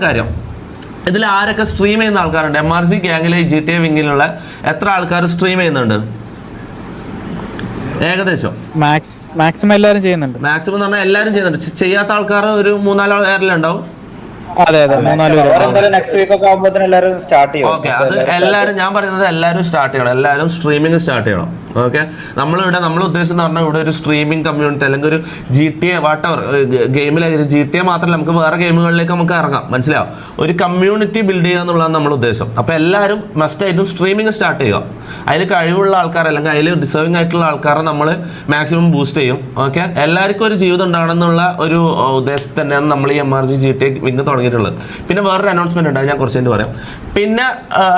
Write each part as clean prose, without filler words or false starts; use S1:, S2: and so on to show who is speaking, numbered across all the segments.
S1: കാര്യം, ഇതിൽ ആരൊക്കെ സ്ട്രീം ചെയ്യുന്ന ആൾക്കാരുണ്ട്? MRC ഗ്യാങ്ങിലെ GTA വിങ്ങിലുള്ള എത്ര ആൾക്കാർ സ്ട്രീം ചെയ്യുന്നുണ്ട്? ഏകദേശം
S2: മാക്സിമം എല്ലാവരും ചെയ്യുന്നുണ്ട്.
S1: മാക്സിമം എന്ന് പറഞ്ഞാൽ എല്ലാവരും ചെയ്യുന്നുണ്ട്. ചെയ്യാത്ത ആൾക്കാർ ഒരു 3-4 പേരിലുണ്ടാവും.
S2: അതെ, 3-4 പേര്.
S3: നെക്സ്റ്റ് വീക്ക് ഒക്കെ ആകുമ്പോഴത്തേനും എല്ലാവരും സ്റ്റാർട്ട് ചെയ്യും.
S1: ഓക്കെ, അത് എല്ലാവരും, ഞാൻ പറയുന്നത് എല്ലാവരും സ്റ്റാർട്ട് ചെയ്യണം, എല്ലാവരും സ്ട്രീമിംഗ് സ്റ്റാർട്ട് ചെയ്യണം. ഓക്കെ, നമ്മൾ ഉദ്ദേശിച്ചെന്ന് പറഞ്ഞാൽ ഇവിടെ ഒരു സ്ട്രീമിംഗ് കമ്മ്യൂണിറ്റി അല്ലെങ്കിൽ ഒരു GTA വാട്ടവർ ഗെയിമിലെ GTA മാത്രമല്ല, നമുക്ക് വേറെ ഗെയിമുകളിലേക്ക് നമുക്ക് ഇറങ്ങാം. മനസ്സിലാവും? ഒരു കമ്മ്യൂണിറ്റി ബിൽഡ് ചെയ്യുക എന്നുള്ളതാണ് നമ്മുടെ ഉദ്ദേശം. അപ്പോൾ എല്ലാവരും മസ്റ്റായിട്ടും സ്ട്രീമിംഗ് സ്റ്റാർട്ട് ചെയ്യുക. അതിൽ കഴിവുള്ള ആൾക്കാർ അല്ലെങ്കിൽ അതിൽ ഡിസേർവിംഗ് ആയിട്ടുള്ള ആൾക്കാരെ നമ്മൾ മാക്സിമം ബൂസ്റ്റ് ചെയ്യും. ഓക്കെ, എല്ലാവർക്കും ഒരു ജീവിതം ഉണ്ടാകണമെന്നുള്ള ഒരു ഉദ്ദേശത്തിൽ തന്നെയാണ് നമ്മൾ ഈ MRC GTA വിങ് തുടങ്ങിയിട്ടുള്ളത്. പിന്നെ വേറൊരു അനൗൺസ്മെന്റ് ഉണ്ട്, ഞാൻ കുറച്ച് പറയാം. പിന്നെ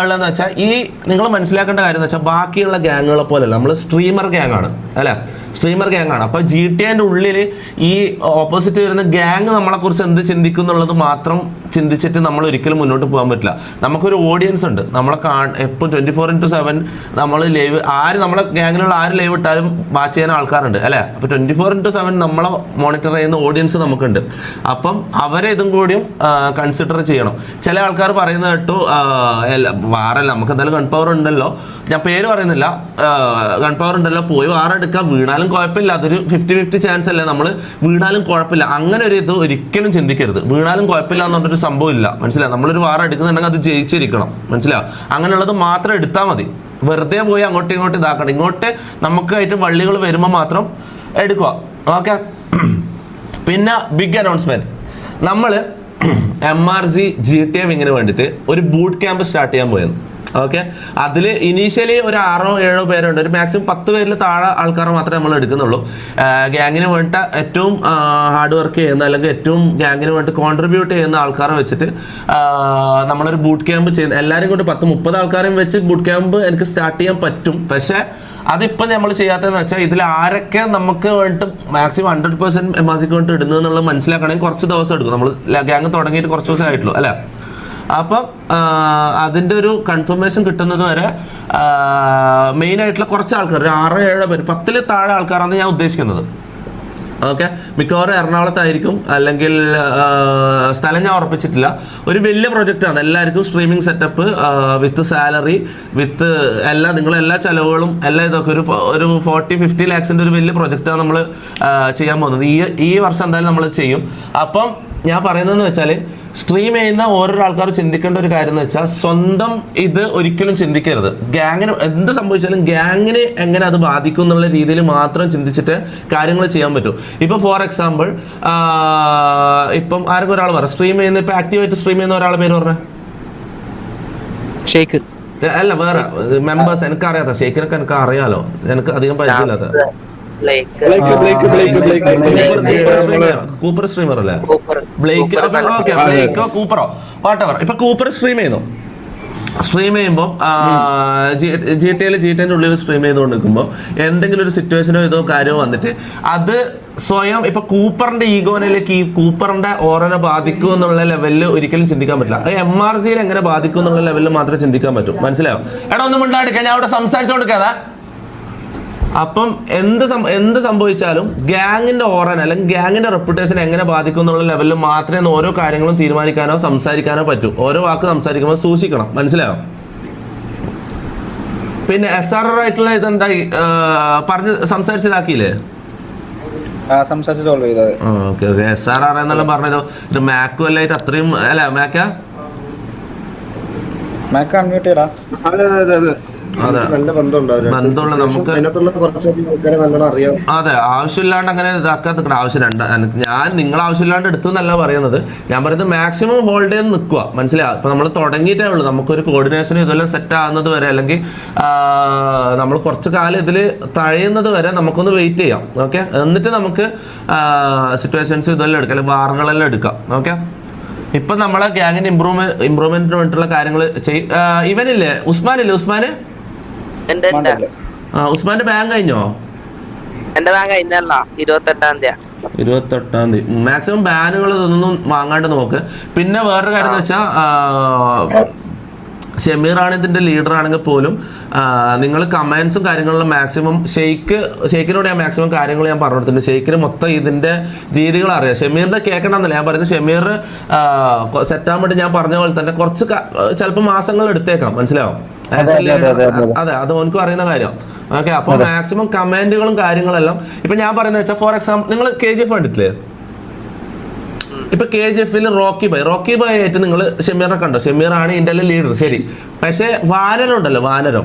S1: ഉള്ളതെന്ന് വെച്ചാൽ ഈ നിങ്ങൾ മനസ്സിലാക്കേണ്ട കാര്യം എന്ന് വെച്ചാൽ ബാക്കിയുള്ള ഗ്യാങ്ങുകളെ പോലെയല്ല, നമ്മൾ സ്ട്രീമർ ഗ്യാങ് ആണ് അല്ലേ, സ്ട്രീമർ ഗ്യാങ് ആണ്. അപ്പോൾ GTAൻ്റെ ഉള്ളിൽ ഈ ഓപ്പോസിറ്റ് വരുന്ന ഗ്യാങ് നമ്മളെക്കുറിച്ച് എന്ത് ചിന്തിക്കും എന്നുള്ളത് മാത്രം ചിന്തിച്ചിട്ട് നമ്മൾ ഒരിക്കലും മുന്നോട്ട് പോകാൻ പറ്റില്ല. നമുക്കൊരു ഓഡിയൻസ് ഉണ്ട്, നമ്മളെ എപ്പോൾ 24/7 നമ്മൾ ലൈവ്, നമ്മളെ ഗ്യാങ്ങിലുള്ള ആര് ലൈവ് ഇട്ടാലും വാച്ച് ചെയ്യാൻ ആൾക്കാരുണ്ട് അല്ലേ. അപ്പോൾ 24/7 നമ്മളെ മോണിറ്റർ ചെയ്യുന്ന ഓഡിയൻസ് നമുക്കുണ്ട്. അപ്പം അവരെ ഇതും കൂടിയും കൺസിഡർ ചെയ്യണം. ചില ആൾക്കാർ പറയുന്നത് കേട്ടു, വാറല്ല, നമുക്ക് എന്തായാലും ഗൺ പവർ ഉണ്ടല്ലോ, ഞാൻ പേര് പറയുന്നില്ല, ഗൺ പവർ ഉണ്ടല്ലോ, പോയി വാറെടുക്കുക, വീണാലും കുഴപ്പമില്ല, അതൊരു 50-50 ചാൻസ് അല്ലേ, നമ്മൾ വീണാലും കുഴപ്പമില്ല. അങ്ങനെ ഒരു ഇത് ഒരിക്കലും ചിന്തിക്കരുത്. വീണാലും കുഴപ്പമില്ല എന്നുള്ളൊരു സംഭവം ഇല്ല. മനസ്സിലാവും? നമ്മളൊരു വാറ എടുക്കുന്നുണ്ടെങ്കിൽ അത് ജയിച്ചിരിക്കണം. മനസ്സിലാവും? അങ്ങനെയുള്ളത് മാത്രം എടുത്താൽ മതി. വെറുതെ പോയി അങ്ങോട്ടും ഇങ്ങോട്ടും ഇതാക്കണം. ഇങ്ങോട്ട് നമുക്കായിട്ട് വള്ളികൾ വരുമ്പോൾ മാത്രം എടുക്കുക. ഓക്കെ, പിന്നെ ബിഗ് അനൗൺസ്മെന്റ്, നമ്മൾ MRC GTA വിങ്ങിന് വേണ്ടിയിട്ട് ഒരു ബൂട്ട് ക്യാമ്പ് സ്റ്റാർട്ട് ചെയ്യാൻ പോയത്. ഓക്കെ, അതിൽ ഇനീഷ്യലി ഒരു 6-7 പേരുണ്ട്, ഒരു മാക്സിമം 10 പേരിൽ താഴെ ആൾക്കാരെ മാത്രമേ നമ്മൾ എടുക്കുന്നുള്ളൂ. ഗ്യാങ്ങിന് വേണ്ട ഏറ്റവും ഹാർഡ് വർക്ക് ചെയ്യുന്ന അല്ലെങ്കിൽ ഏറ്റവും ഗ്യാങ്ങിന് വേണ്ടി കോൺട്രിബ്യൂട്ട് ചെയ്യുന്ന ആൾക്കാരെ വെച്ചിട്ട് നമ്മളൊരു ബൂട്ട് ക്യാമ്പ് ചെയ്യുന്ന, എല്ലാവരും കൊണ്ട് 10-30 ആൾക്കാരെയും വെച്ച് ബൂട്ട് ക്യാമ്പ് എനിക്ക് സ്റ്റാർട്ട് ചെയ്യാൻ പറ്റും. പക്ഷേ അതിപ്പം നമ്മൾ ചെയ്യാത്തതെന്ന് വെച്ചാൽ ഇതിൽ ആരൊക്കെ നമുക്ക് വേണ്ടിയിട്ട് മാക്സിമം 100% MRCക്ക് വേണ്ടി ഇടുന്നത് എന്നുള്ളത് മനസ്സിലാക്കണമെങ്കിൽ കുറച്ച് ദിവസം എടുക്കും. നമ്മൾ ഗ്യാങ് തുടങ്ങിയിട്ട് കുറച്ച് ദിവസം ആയിട്ടുള്ളൂ അല്ലേ. അപ്പം അതിൻ്റെ ഒരു കൺഫർമേഷൻ കിട്ടുന്നത് വരെ മെയിനായിട്ടുള്ള കുറച്ച് ആൾക്കാർ, 6-7 പേര്, 10-ൽ താഴെ ആൾക്കാരാണ് ഞാൻ ഉദ്ദേശിക്കുന്നത്. ഓക്കെ, മിക്കവാറും എറണാകുളത്തായിരിക്കും, അല്ലെങ്കിൽ സ്ഥലം ഞാൻ ഉറപ്പിച്ചിട്ടില്ല. ഒരു വലിയ പ്രൊജക്റ്റാണ്, എല്ലാവർക്കും streaming setup with salary with നിങ്ങളെല്ലാ ചിലവുകളും എല്ലാം ഇതൊക്കെ ഒരു 40-50 ലാക്സിൻ്റെ ഒരു വലിയ പ്രൊജക്റ്റാണ് നമ്മൾ ചെയ്യാൻ പോകുന്നത്. ഈ വർഷം എന്തായാലും നമ്മൾ ചെയ്യും. അപ്പം ഞാൻ പറയുന്നതെന്ന് വെച്ചാൽ സ്ട്രീം ചെയ്യുന്ന ഓരോ ആൾക്കാർ ചിന്തിക്കേണ്ട ഒരു കാര്യം എന്ന് വെച്ചാൽ സ്വന്തം ഇത് ഒരിക്കലും ചിന്തിക്കരുത്. ഗ്യാങ്ങിന് എന്ത് സംഭവിച്ചാലും ഗ്യാങ്ങിന് എങ്ങനെ അത് ബാധിക്കും എന്നുള്ള രീതിയിൽ മാത്രം ചിന്തിച്ചിട്ട് കാര്യങ്ങൾ ചെയ്യാൻ പറ്റും. ഇപ്പോൾ ഫോർ എക്സാമ്പിൾ ഇപ്പം ആർക്കും ഒരാൾ പറ സ്ട്രീം ചെയ്യുന്ന, ഇപ്പം ആക്റ്റീവായിട്ട് സ്ട്രീം ചെയ്യുന്ന ഒരാളെ പേര് പറഞ്ഞേ.
S2: ഷെയ്ഖ്
S1: അല്ല, വേറെ മെമ്പേഴ്സ് എനിക്കറിയാത്ത. ഷെയ്ഖിനൊക്കെ എനിക്ക് അറിയാലോ, എനിക്ക് അധികം പരിചയമില്ലാത്ത. കൂപ്പർ സ്ട്രീമർ അല്ലേ, ബ്ലേക്ക്. ഓക്കെ, ബ്ലേക്കോ കൂപ്പറോ വാട്ടവർ. ഇപ്പൊ കൂപ്പർ സ്ട്രീം ചെയ്യുന്നു. സ്ട്രീം ചെയ്യുമ്പോൾ GTA ഉള്ളിൽ സ്ട്രീം ചെയ്തുകൊണ്ട് നിൽക്കുമ്പോൾ എന്തെങ്കിലും ഒരു സിറ്റുവേഷനോ ഇതോ കാര്യമോ വന്നിട്ട് അത് സ്വയം ഇപ്പൊ കൂപ്പറിന്റെ ഈഗോനിലേക്ക് ഈ കൂപ്പറിന്റെ ഓറനെ ബാധിക്കും എന്നുള്ള ലെവലിൽ ഒരിക്കലും ചിന്തിക്കാൻ പറ്റില്ല. അത് MRCയിൽ എങ്ങനെ ബാധിക്കും എന്നുള്ള ലെവലിൽ മാത്രമേ ചിന്തിക്കാൻ പറ്റൂ. മനസ്സിലാവും? എടാ ഒന്നും മിണ്ടാണ്ടിരിക്കാൻ, ഞാൻ അവിടെ സംസാരിച്ചോണ്ടിരിക്കാതെ. അപ്പം എന്ത് സംഭവിച്ചാലും ഗ്യാങ്ങിന്റെ ഓറൻ അല്ലെങ്കിൽ ഗ്യാങ്ങിന്റെ റെപ്യൂട്ടേഷൻ എങ്ങനെ ബാധിക്കും എന്നുള്ള ലെവലിൽ മാത്രമേ ഓരോ കാര്യങ്ങളും തീരുമാനിക്കാനോ സംസാരിക്കാനോ പറ്റൂ. ഓരോ വാക്ക് സംസാരിക്കുമ്പോൾ സൂക്ഷിക്കണം. മനസ്സിലാവും? പിന്നെ SRR ആയിട്ടുള്ള ഇതെന്തായി പറഞ്ഞ് സംസാരിച്ചതാക്കിയില്ലേ? ഓക്കെ, SRR എന്നെല്ലാം പറഞ്ഞതോ ഇത് മാക്കു അല്ലായിട്ട് അത്രയും അല്ല മാക്ക ബന്ധമുള്ള നമുക്ക് അതെ ആവശ്യമില്ലാണ്ട് അങ്ങനെ ഇതാക്കാൻ നിൽക്കണം. ആവശ്യം ഞാൻ നിങ്ങൾ ആവശ്യമില്ലാണ്ട് എടുത്തെന്നല്ല പറയുന്നത്. ഞാൻ പറയുന്നത് മാക്സിമം ഹോൾഡ് ചെയ്ത് നിൽക്കുക. മനസ്സിലാവും? ഇപ്പൊ നമ്മൾ തുടങ്ങിയിട്ടേ ഉള്ളൂ. നമുക്കൊരു കോർഡിനേഷൻ ഇതെല്ലാം സെറ്റ് ആകുന്നത് വരെ അല്ലെങ്കിൽ നമ്മൾ കുറച്ച് കാലം ഇതിൽ തഴയുന്നത് വരെ നമുക്കൊന്ന് വെയിറ്റ് ചെയ്യാം. ഓക്കെ, എന്നിട്ട് നമുക്ക് സിറ്റുവേഷൻസ് ഇതെല്ലാം എടുക്കാം, അല്ലെങ്കിൽ വാറുകളെല്ലാം എടുക്കാം. ഓക്കെ, ഇപ്പൊ നമ്മളെ ഗ്യാങ്ങിന്റെ ഇമ്പ്രൂവ്മെന്റിന് വേണ്ടിയിട്ടുള്ള കാര്യങ്ങൾ ഇവനില്ലേ, ഉസ്മാനില്ലേ? ഉസ്മാന്റെ ബാങ്ക് കഴിഞ്ഞോ?
S4: എന്റെ ബാങ്ക് കഴിഞ്ഞല്ല, 28-ാം തീയതി.
S1: മാക്സിമം ബാനുകൾ ഇതൊന്നും വാങ്ങാണ്ട് നോക്ക്. പിന്നെ വേറൊരു കാര്യം എന്ന് വെച്ചാൽ ഷെമീർ ആണ് ഇതിൻ്റെ ലീഡർ ആണെങ്കിൽ പോലും നിങ്ങൾ കമാൻഡ്സും കാര്യങ്ങളിലും മാക്സിമം ഷെയ്ക്കിനോട് ഞാൻ മാക്സിമം കാര്യങ്ങൾ ഞാൻ പറഞ്ഞു കൊടുത്തിട്ടുണ്ട്. ഷെയ്ക്കിന് മൊത്തം ഇതിൻ്റെ രീതികൾ അറിയാം. ഷെമീറിൻ്റെ കേൾക്കണമെന്നില്ല ഞാൻ പറയുന്നത്. ഷെമീർ സെറ്റാൻ വേണ്ടി ഞാൻ പറഞ്ഞ പോലെ തന്നെ കുറച്ച് ചിലപ്പോൾ മാസങ്ങൾ എടുത്തേക്കാം, മനസ്സിലാവും. അതെ, അത് ഓനക്കും അറിയുന്ന കാര്യം. ഓക്കെ, അപ്പോൾ മാക്സിമം കമാൻഡുകളും കാര്യങ്ങളെല്ലാം ഇപ്പൊ ഞാൻ പറയുന്നത് വെച്ചാൽ ഫോർ എക്സാമ്പിൾ നിങ്ങൾ KGF കണ്ടിട്ടില്ലേ? ഇപ്പൊ KGFൽ റോക്കി ബൈ ആയിട്ട് നിങ്ങൾ ഷെമീറിനെ കണ്ടോ? ഷെമീറാണ് ഇതിൻ്റെ ലീഡർ, ശരി. പക്ഷെ വാനരം ഉണ്ടല്ലോ,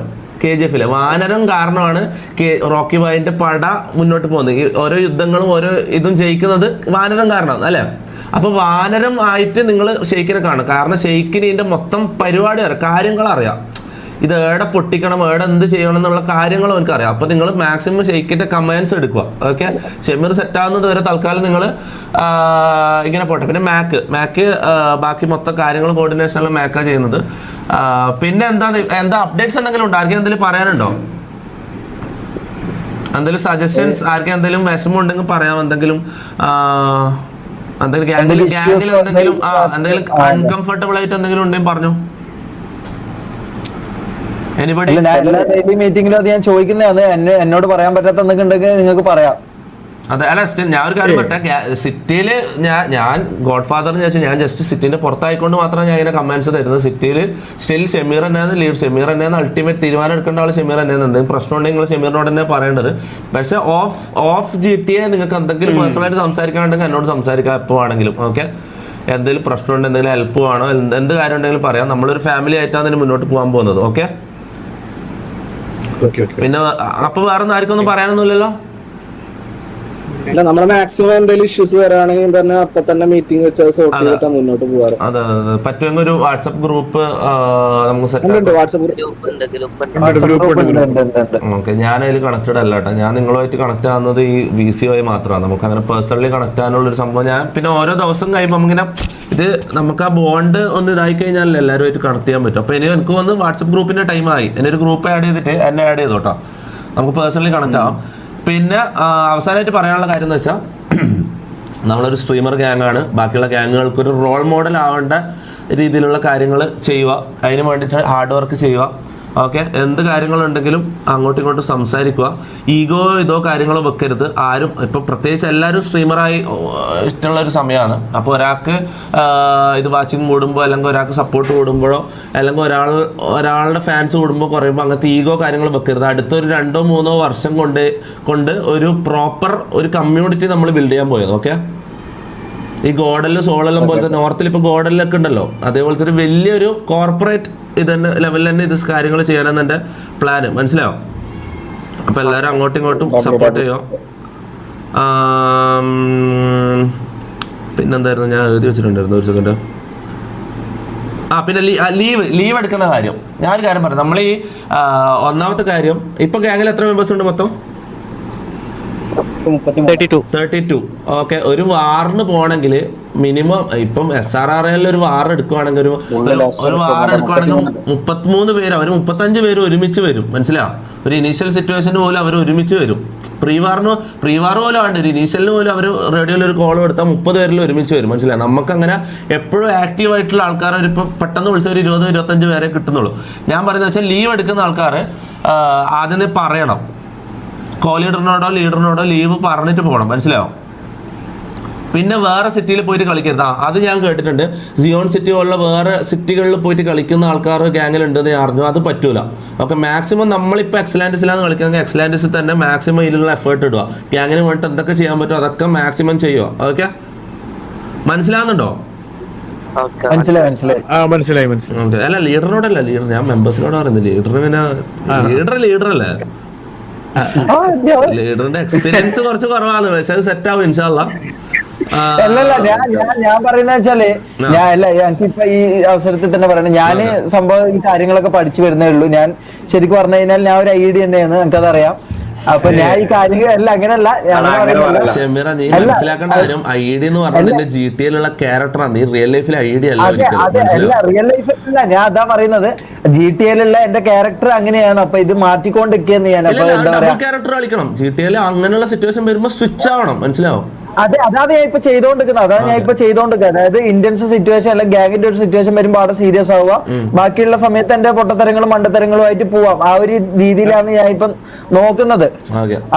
S1: KGFലെ വാനരം കാരണമാണ് റോക്കി ബായിന്റെ പട മുന്നോട്ട് പോകുന്നത്. ഈ ഓരോ യുദ്ധങ്ങളും ഓരോ ഇതും ജയിക്കുന്നത് വാനരം കാരണമാണ് അല്ലേ? അപ്പൊ വാനരം ആയിട്ട് നിങ്ങൾ ഷെയ്ക്കിനെ കാണും. കാരണം ഷെയ്ക്കിന് ഇതിന്റെ മൊത്തം പരിപാടി അറിയാം, കാര്യങ്ങൾ അറിയാം. ഇത് ഏടെ പൊട്ടിക്കണം, ഏടെ എന്ത് ചെയ്യണം എന്നുള്ള കാര്യങ്ങൾ അവർക്ക് അറിയാം. അപ്പോൾ നിങ്ങൾ മാക്സിമം ഷെയ്ക്കിൻ്റെ കമാൻഡ്സ് എടുക്കുക. ഓക്കെ, ഷെമീർ സെറ്റാകുന്നത് വരെ തൽക്കാലം നിങ്ങൾ ഇങ്ങനെ പോട്ടെ. പിന്നെ മാക്ക് ബാക്കി മൊത്തം കാര്യങ്ങൾ കോർഡിനേഷനെല്ലാം മാക്കാണ് ചെയ്യുന്നത്. പിന്നെ എന്താ അപ്ഡേറ്റ്സ് എന്തെങ്കിലും ഉണ്ടോ? ആർക്കും എന്തെങ്കിലും പറയാനുണ്ടോ? എന്തെങ്കിലും സജഷൻസ്, ആർക്കും എന്തെങ്കിലും വിഷമം ഉണ്ടെങ്കിൽ പറയാം. എന്തെങ്കിലും ഗ്യാങ്ങിൽ എന്തെങ്കിലും അൺകംഫർട്ടബിൾ ആയിട്ട് എന്തെങ്കിലും ഉണ്ടെങ്കിൽ പറഞ്ഞു.
S3: മീറ്റിംഗിലും അത് ഞാൻ ചോദിക്കുന്നതാണ്. എന്നോട് പറയാൻ പറ്റാത്ത എന്തൊക്കെ ഉണ്ടെങ്കിൽ നിങ്ങൾക്ക് പറയാം.
S1: അതെ, അല്ല ഞാൻ ഒരു കാര്യം പറ്റേ സിറ്റിയില് ഞാൻ ഗോഡ് ഫാദറിന് ശേഷം ഞാൻ ജസ്റ്റ് സിറ്റിന്റെ പുറത്തായിക്കൊണ്ട് മാത്രമാണ് ഞാൻ ഇങ്ങനെ കമാൻഡ്സ് തരുന്നത്. സിറ്റിയിൽ സ്റ്റിൽ ഷെമീർ തന്നെയാണ് ലീഡ്, ഷെമീർ തന്നെയാണ് അൾട്ടിമേറ്റ് തീരുമാനം എടുക്കേണ്ട ആൾ ഷെമീർ തന്നെയാണ്. എന്തെങ്കിലും പ്രശ്നം ഉണ്ടെങ്കിൽ നിങ്ങൾ ഷെമീറിനോട് തന്നെ പറയേണ്ടത്. പക്ഷേ ഓഫ് GTA നിങ്ങൾക്ക് എന്തെങ്കിലും പേഴ്സണലായിട്ട് സംസാരിക്കാനുണ്ടെങ്കിൽ എന്നോട് സംസാരിക്കാം എപ്പോൾ ആണെങ്കിലും. ഓക്കെ, എന്തെങ്കിലും പ്രശ്നമുണ്ട്, എന്തെങ്കിലും ഹെൽപ്പ് വേണോ, എന്ത് കാര്യം ഉണ്ടെങ്കിലും പറയാം. നമ്മളൊരു ഫാമിലി ആയിട്ടാണ് അതിന് മുന്നോട്ട് പോകാൻ പോകുന്നത്. ഓക്കെ, പിന്നെ അപ്പൊ വേറെ ആർക്കൊന്നും പറയാനൊന്നുമില്ലല്ലോ?
S5: ഇല്ല, നമ്മുടെ മാക്സിമം എന്തെങ്കിലും ഇഷ്യൂസ് വരാണെങ്കിൽ തന്നെ അപ്പൊ തന്നെ മീറ്റിംഗ് വെച്ച് സോർട്ട് ചെയ്തിട്ട് മുന്നോട്ട് പോകാറ്.
S1: അതെ, പറ്റുമെങ്കിൽ ഒരു വാട്സപ്പ് ഗ്രൂപ്പ് നമുക്ക് സെറ്റ്. ഓക്കെ, ഞാൻ അതിൽ കണക്റ്റഡ് അല്ല കേട്ടോ. ഞാൻ നിങ്ങളുമായിട്ട് കണക്ട് ആവുന്നത് ഈ VC വഴി മാത്രമാണ്. നമുക്ക് അങ്ങനെ പേഴ്സണലി കണക്ട് ആകാനുള്ളൊരു സംഭവം. ഞാൻ പിന്നെ ഓരോ ദിവസം കഴിയുമ്പോൾ നമുക്കിങ്ങനെ ഇത് നമുക്ക് ആ ബോണ്ട് ഒന്ന് ഇതായി കഴിഞ്ഞാൽ എല്ലാവരുമായിട്ട് കണക്ട് ചെയ്യാൻ പറ്റും. അപ്പോൾ ഇനി എനിക്ക് വന്ന് വാട്സപ്പ് ഗ്രൂപ്പിന്റെ ടൈമായി. എന്നെ ഒരു ഗ്രൂപ്പ് ആഡ് ചെയ്തിട്ട് എന്നെ ആഡ് ചെയ്തോട്ടോ, നമുക്ക് പേഴ്സണലി കണക്ട് ആവാം. പിന്നെ അവസാനമായിട്ട് പറയാനുള്ള കാര്യം എന്ന് വെച്ചാൽ നമ്മളൊരു സ്ട്രീമർ ഗ്യാങ്ങാണ്. ബാക്കിയുള്ള ഗ്യാങ്ങുകൾക്കൊരു റോൾ മോഡൽ ആവേണ്ട രീതിയിലുള്ള കാര്യങ്ങൾ ചെയ്യുക. അതിന് വേണ്ടിയിട്ട് ഹാർഡ് വർക്ക് ചെയ്യുക. ഓക്കെ, എന്ത് കാര്യങ്ങളുണ്ടെങ്കിലും അങ്ങോട്ടും ഇങ്ങോട്ടും സംസാരിക്കുക. ഇതോ കാര്യങ്ങളോ വെക്കരുത് ആരും. ഇപ്പോൾ പ്രത്യേകിച്ച് എല്ലാവരും സ്ട്രീമറായി ഇഷ്ടമുള്ളൊരു സമയമാണ്. അപ്പോൾ ഒരാൾക്ക് ഇത് വാച്ചിങ് കൂടുമ്പോൾ, അല്ലെങ്കിൽ ഒരാൾക്ക് സപ്പോർട്ട് കൂടുമ്പോഴോ, അല്ലെങ്കിൽ ഒരാളുടെ ഫാൻസ് കൂടുമ്പോൾ കുറയുമ്പോൾ അങ്ങനത്തെ കാര്യങ്ങൾ വെക്കരുത്. അടുത്തൊരു 2-3 വർഷം കൊണ്ട് ഒരു പ്രോപ്പർ ഒരു കമ്മ്യൂണിറ്റി നമ്മൾ ബിൽഡ് ചെയ്യാൻ പോയത്. ഓക്കെ, ഈ ഗോഡലിലും സോളെല്ലാം പോലത്തെ നോർത്തിൽ ഇപ്പോൾ ഗോഡലിലൊക്കെ ഉണ്ടല്ലോ, അതേപോലത്തെ ഒരു വലിയൊരു കോർപ്പറേറ്റ് ഇതന്നെ ലെവലിൽ തന്നെ ഇത് കാര്യങ്ങൾ ചെയ്യാനാണ് എൻ്റെ പ്ലാന്. മനസ്സിലാവും? അപ്പം എല്ലാവരും അങ്ങോട്ടും ഇങ്ങോട്ടും സപ്പോർട്ട് ചെയ്യുക. പിന്നെന്തായിരുന്നു ഞാൻ എഴുതി വെച്ചിട്ടുണ്ടായിരുന്നു ഒരു സെക്കൻഡ്. പിന്നെ ലീവ് എടുക്കുന്ന കാര്യം. ഞാനൊരു കാര്യം പറയാം. നമ്മൾ ഈ ഒന്നാമത്തെ കാര്യം, ഇപ്പം ഗ്യാങ്ങിൽ എത്ര മെമ്പേഴ്സ് ഉണ്ട് മൊത്തം? 32. ഓക്കെ, ഒരു വാറിന് പോകണമെങ്കിൽ മിനിമം ഇപ്പം SRRL ഒരു വാർ എടുക്കുവാണെങ്കിൽ ഒരു വാർ എടുക്കുവാണെങ്കിൽ 33 പേര്, അവർ 35 പേര് ഒരുമിച്ച് വരും. മനസ്സിലാവും? ഒരു ഇനീഷ്യൽ സിറ്റുവേഷന് പോലും അവർ ഒരുമിച്ച് വരും. പ്രീ വാർ പോലും ആണ്, ഒരു ഇനീഷ്യലിന് പോലും അവർ റേഡിയോയിൽ ഒരു കോൾ കൊടുത്താൽ 30 പേരിൽ ഒരുമിച്ച് വരും. മനസ്സിലാവും? നമുക്കങ്ങനെ എപ്പോഴും ആക്റ്റീവ് ആയിട്ടുള്ള ആൾക്കാർ ഇപ്പം പെട്ടെന്ന് വിളിച്ച ഒരു 20-25 പേരെ കിട്ടുന്നുള്ളൂ. ഞാൻ പറയുന്നത് വെച്ചാൽ ലീവ് എടുക്കുന്ന ആൾക്കാർ ആദ്യം പറയണം. ലീഡറിനോടോ ലീവ് പറഞ്ഞിട്ട് പോകണം. മനസ്സിലാവും? പിന്നെ വേറെ സിറ്റിയിൽ പോയിട്ട് കളിക്കരുത്. അത് ഞാൻ കേട്ടിട്ടുണ്ട്. സിയോൺ സിറ്റി പോലുള്ള വേറെ സിറ്റികളിൽ പോയിട്ട് കളിക്കുന്ന ആൾക്കാർ ഗ്യാങ്ങിലുണ്ടെന്ന് ഞാൻ അറിഞ്ഞു. അത് പറ്റൂല. ഓക്കെ, മാക്സിമം നമ്മളിപ്പോൾ എക്സലാൻഡിസിലാണ് കളിക്കുന്നത്. എക്സലാൻഡിസിൽ തന്നെ മാക്സിമം ഇതിലുള്ള എഫേർട്ട് ഇടുക. ഗ്യാങ്ങിന് വേണ്ടിയിട്ട് എന്തൊക്കെ ചെയ്യാൻ പറ്റുമോ അതൊക്കെ മാക്സിമം ചെയ്യുക. ഓക്കെ, മനസ്സിലാവുന്നുണ്ടോ?
S5: മനസ്സിലായി.
S1: അല്ല, ലീഡറിനോടല്ല, ഞാൻ മെമ്പേഴ്സിനോട് പറയുന്നത്. ലീഡറല്ലേ, ലീഡറിന്റെ എക്സ്പീരിയൻസ് കുറച്ച് കുറവാണ്. പക്ഷെ അത് സെറ്റ് ആവും ഇൻഷാല്ലാ.
S3: അല്ലല്ല, ഞാൻ പറയുന്ന വെച്ചാല് എനിക്കിപ്പോ ഈ അവസരത്തിൽ തന്നെ പറയണം, ഞാന് സംഭവം ഈ കാര്യങ്ങളൊക്കെ പഠിച്ചു വരുന്നേ ഉള്ളൂ. ഞാൻ ശരിക്കും പറഞ്ഞു കഴിഞ്ഞാൽ ഞാൻ ഒരു ID തന്നെയാണ്, എനിക്കതറിയാം. അപ്പൊ ഞാൻ ഈ കാര്യങ്ങളല്ല അങ്ങനെയല്ല.
S1: ഷെമീറ, നീ മനസ്സിലാക്കേണ്ട കാര്യം ID എന്ന് പറഞ്ഞാൽ GTA യിലുള്ള ക്യാരക്ടറാണ്. നീ റിയൽ ലൈഫിൽ ID അല്ല.
S3: റിയൽ ലൈഫിലല്ല, ഞാൻ അതാ പറയുന്നത്. GTA എന്റെ ക്യാരക്ടർ അങ്ങനെയാണ്. അപ്പൊ ഇത് മാറ്റിക്കൊണ്ടിരിക്കുകയെന്ന് ഞാൻ. അപ്പൊ എന്താ പറയാ,
S1: ക്യാരക്ടർ കളിക്കണം. GTA അങ്ങനെയുള്ള സിറ്റുവേഷൻ വരുമ്പോ സ്വിച്ച് ആവണം, മനസ്സിലാവും?
S3: അതാണ് ഞാൻ ഇപ്പൊ ചെയ്തോണ്ടിരിക്കുന്നത്. അതാണ് ഞാൻ ഇപ്പൊ ചെയ്തോണ്ടിരിക്കുന്നത്. അതായത് ഇന്റൻസ് സിറ്റുവേഷൻ അല്ലെങ്കിൽ ഗാങ്ങിന്റെ ഒരു സിറ്റുവേഷൻ വരുമ്പോൾ അവിടെ സീരിയസ് ആവുക, ബാക്കിയുള്ള സമയത്ത് എന്റെ പൊട്ടത്തരങ്ങളും മണ്ടത്തരങ്ങളും ആയിട്ട് പോവാം. ആ ഒരു രീതിയിലാണ് ഞാൻ ഇപ്പൊ നോക്കുന്നത്.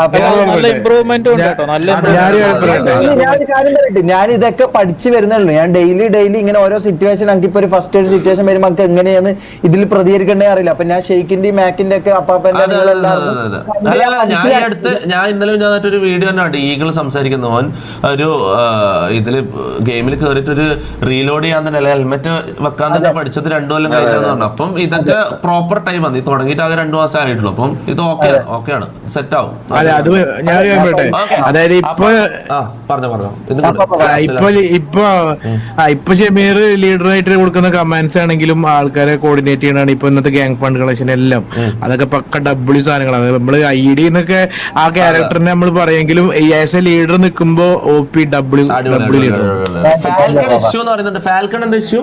S3: അപ്പൊ
S2: നല്ല ഇമ്പ്രൂവ്മെന്റ് ഉണ്ട് കേട്ടോ, നല്ല
S3: ഞാനൊരു കാര്യം പറയട്ടെ, ഞാൻ ഇതൊക്കെ പഠിച്ചു വരുന്നുള്ളൂ. ഞാൻ ഡെയിലി ഇങ്ങനെ ഓരോ സിറ്റുവേഷൻ, നമുക്ക് ഇപ്പൊ ഒരു ഫസ്റ്റ് ഒരു സിറ്റുവേഷൻ വരുമ്പോൾ നമുക്ക് എങ്ങനെയാണ് ഇതിൽ പ്രതികരിക്കേണ്ടത് അറിയില്ല. അപ്പൊ ഞാൻ ഷെയ്ക്കിന്റെയും മാക്കിന്റെ ഒക്കെ അപ്പാപ്പന്റെ
S1: ഞാൻ ഇന്നലെ ഒരു വീഡിയോ കണ്ടു. ഈഗിൾ സംസാരിക്കുന്ന മോൻ ഒരു ഇതില് ഗെയിമിൽ കയറിയിട്ട് ഒരു റീലോഡ് ചെയ്യാൻ തന്നെ ഹെൽമെറ്റ് വെക്കാൻ തന്നെ പഠിച്ചത് 2 കൊല്ലം കഴിഞ്ഞാന്ന് പറഞ്ഞു. അപ്പം ഇതൊക്കെ പ്രോപ്പർ ടൈം ആണ്. ഇത് തുടങ്ങിയിട്ട് ആകെ 2 മാസം ആയിട്ടുള്ളൂ. അപ്പം ഇത് ഓക്കെയാണ്, സെറ്റ് ആവും.
S6: അതെ, അത് ഞാൻ അതായത് ഇപ്പൊ ഷമീർ ലീഡറായിട്ട് കൊടുക്കുന്ന കമാൻഡ്സ് ആണെങ്കിലും ആൾക്കാരെ കോർഡിനേറ്റ് ചെയ്യണതാണ് ഇപ്പൊ ഇന്നത്തെ ഗ്യാങ് ഫണ്ട് കളക്ഷൻ എല്ലാം. അതൊക്കെ പക്ക ഡബ്ല്യൂ സാധനങ്ങളാണ്. നമ്മള് ID എന്നൊക്കെ ആ ക്യാരക്ടറിനെ നമ്മൾ പറയുമെങ്കിലും ആസ് എ ലീഡർ നിൽക്കുമ്പോ OP W leader.
S1: Falcon issue എന്ന് പറയുന്നുണ്ട്. ഫാൽക്കൺ എന്താ ഇഷ്യൂ?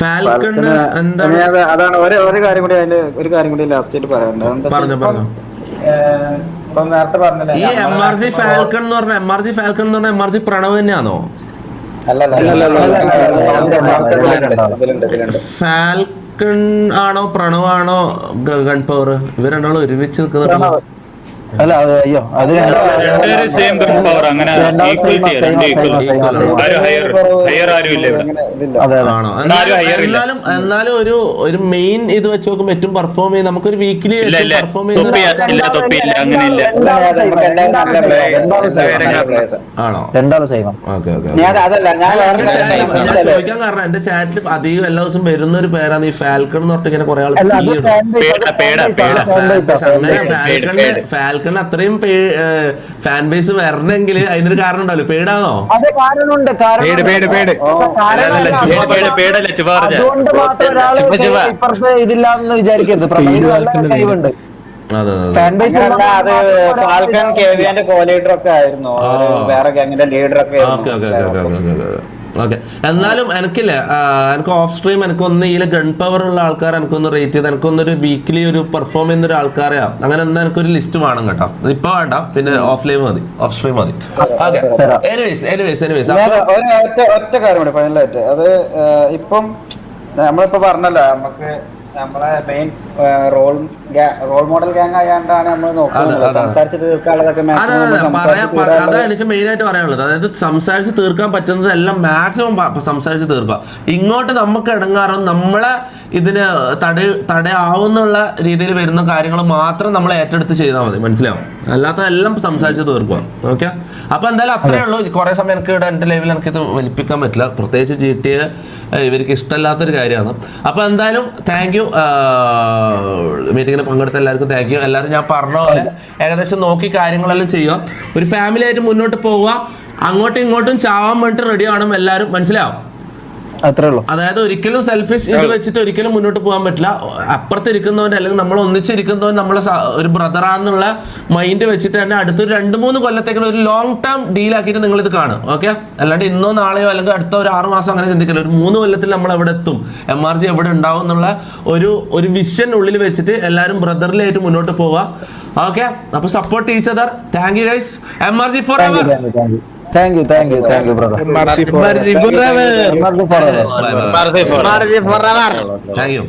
S1: ഫാൽക്കൺ എന്താ?
S7: അതാണ് ഒരു കാര്യം കൂടി ലാസ്റ്റ് ആയിട്ട് പറയാനുണ്ട്.
S1: പറഞ്ഞു
S7: നേരത്തെ പറഞ്ഞില്ല,
S1: ഈ MRG ഫാൽക്കൺ എന്ന് പറഞ്ഞ MRG പ്രണവ് തന്നെയാണോ? ഫാൽക്കൺ ആണോ പ്രണവാണോ ഗൺ പവർ? ഇവർ രണ്ടാളും ഒരുമിച്ച് നിൽക്കുന്നുണ്ടല്ലോ.
S3: അല്ല അയ്യോ, അത്
S8: സെയിം ഗൺ പവർ, അങ്ങനെ
S1: ആണോ? എന്നാലും ഒരു മെയിൻ ഇത് വെച്ച് നോക്കുമ്പോൾ ഏറ്റവും പെർഫോം ചെയ്ത് നമുക്കൊരു വീക്കിലി പെർഫോം ആണോ? ഞാൻ ചോദിക്കാൻ കാരണം എന്റെ ചാറ്റിൽ അധികം എല്ലാ ദിവസവും വരുന്ന ഒരു പേരാണ് ഈ ഫാൽക്കൺ എന്ന് പറഞ്ഞിട്ട് ഇങ്ങനെ കുറെ ആൾ ഫാൽക്കൺ അത്രയും ഫാൻ ബേസ് വരണമെങ്കിൽ അതിനൊരു കാരണം ഉണ്ടല്ലോ. പേടാണോ?
S3: ഇതില്ലാന്ന് വിചാരിക്കരുത്. കഴിവുണ്ട്.
S7: കോലീഡർ ഒക്കെ ആയിരുന്നു, വേറെ ഗ്യാങ്ങിന്റെ ലീഡർ ഒക്കെ.
S1: ഓക്കെ, എന്നാലും എനിക്കില്ല, എനിക്ക് ഓഫ് സ്ട്രീം എനിക്കൊന്ന് ഈ ഗൺ പവർ ഉള്ള ആൾക്കാർ എനിക്കൊന്ന് റേറ്റ് ചെയ്ത് എനിക്കൊന്നൊരു വീക്കിലി ഒരു പെർഫോം ചെയ്യുന്ന ഒരു ആൾക്കാരെയാ അങ്ങനെ എന്നാ എനിക്കൊരു ലിസ്റ്റ് വേണം കേട്ടോ. ഇപ്പൊ വേണ്ട, പിന്നെ ഓഫ് ലൈവ് മതി, ഓഫ് സ്ട്രീം മതി. ഓക്കെ, എനിവേസ്
S7: ഒറ്റ കാര്യം കൂടി ഫൈനലായിട്ട്. അത് ഇപ്പം നമ്മളിപ്പോ പറഞ്ഞല്ലോ, നമുക്ക് നമ്മളെ മെയിൻ റോൾ മോഡൽ ഗ്യാങ് ആയാണ്ടാണ് നമ്മൾ നോക്കുന്നത്. സംസാരിച്ച് തീർക്കാനുള്ളതൊക്കെ
S1: അതാ എനിക്ക് മെയിൻ ആയിട്ട് പറയാനുള്ളത്. അതായത് സംസാരിച്ച് തീർക്കാൻ പറ്റുന്നത് എല്ലാം മാക്സിമം സംസാരിച്ച് തീർക്കുക. ഇങ്ങോട്ട് നമുക്ക് ഇടങ്ങാറും നമ്മളെ ഇതിന് തടയാവുന്നുള്ള രീതിയിൽ വരുന്ന കാര്യങ്ങൾ മാത്രം നമ്മൾ ഏറ്റെടുത്ത് ചെയ്താൽ മതി, മനസ്സിലാവും? അല്ലാത്തതെല്ലാം സംസാരിച്ച് തീർക്കുക. ഓക്കെ, അപ്പൊ എന്തായാലും അത്രേ ഉള്ളൂ. കുറെ സമയം എനിക്ക് ഇവിടെ എന്റെ ലൈവിൽ എനിക്കിത് വലിപ്പിക്കാൻ പറ്റില്ല, പ്രത്യേകിച്ച് GTA ഇവർക്ക് ഇഷ്ടമല്ലാത്തൊരു കാര്യമാണ്. അപ്പൊ എന്തായാലും താങ്ക് യു, മീറ്റിങ്ങിന് പങ്കെടുത്ത എല്ലാവർക്കും താങ്ക് യു. എല്ലാവരും ഞാൻ പറഞ്ഞ പോലെ ഏകദേശം നോക്കി കാര്യങ്ങളെല്ലാം ചെയ്യുക, ഒരു ഫാമിലി ആയിട്ട് മുന്നോട്ട് പോവുക. അങ്ങോട്ടും ഇങ്ങോട്ടും ചാവാൻ വേണ്ടിട്ട് റെഡി ആവണം എല്ലാവരും, മനസ്സിലാവും?
S3: അത്രേ ഉള്ളൂ.
S1: അതായത് ഒരിക്കലും സെൽഫിഷ് ഇത് വെച്ചിട്ട് ഒരിക്കലും മുന്നോട്ട് പോകാൻ പറ്റില്ല. അപ്പുറത്തിരിക്കുന്നവൻ അല്ലെങ്കിൽ നമ്മൾ ഒന്നിച്ചിരിക്കുന്നവൻ നമ്മളെ ഒരു ബ്രദറാന്നുള്ള മൈൻഡ് വെച്ചിട്ട് തന്നെ അടുത്തൊരു 2-3 കൊല്ലത്തേക്കുള്ള ഒരു ലോങ് ടേം ഡീലാക്കിയിട്ട് നിങ്ങൾ ഇത് കാണും. ഓക്കെ, അല്ലാണ്ട് ഇന്നോ നാളെയോ അല്ലെങ്കിൽ അടുത്ത ഒരു 6 മാസം അങ്ങനെ ചിന്തിക്കില്ല. ഒരു 3 കൊല്ലത്തിൽ നമ്മൾ എവിടെ എത്തും, MRG എവിടെ ഉണ്ടാവും എന്നുള്ള ഒരു വിഷൻ ഉള്ളിൽ വെച്ചിട്ട് എല്ലാവരും ബ്രദറിലായിട്ട് മുന്നോട്ട് പോവുക. ഓക്കെ, അപ്പൊ support each other. Thank you guys. MRG for ever.
S3: Thank you, brother.
S6: MRG forever.
S1: Thank you.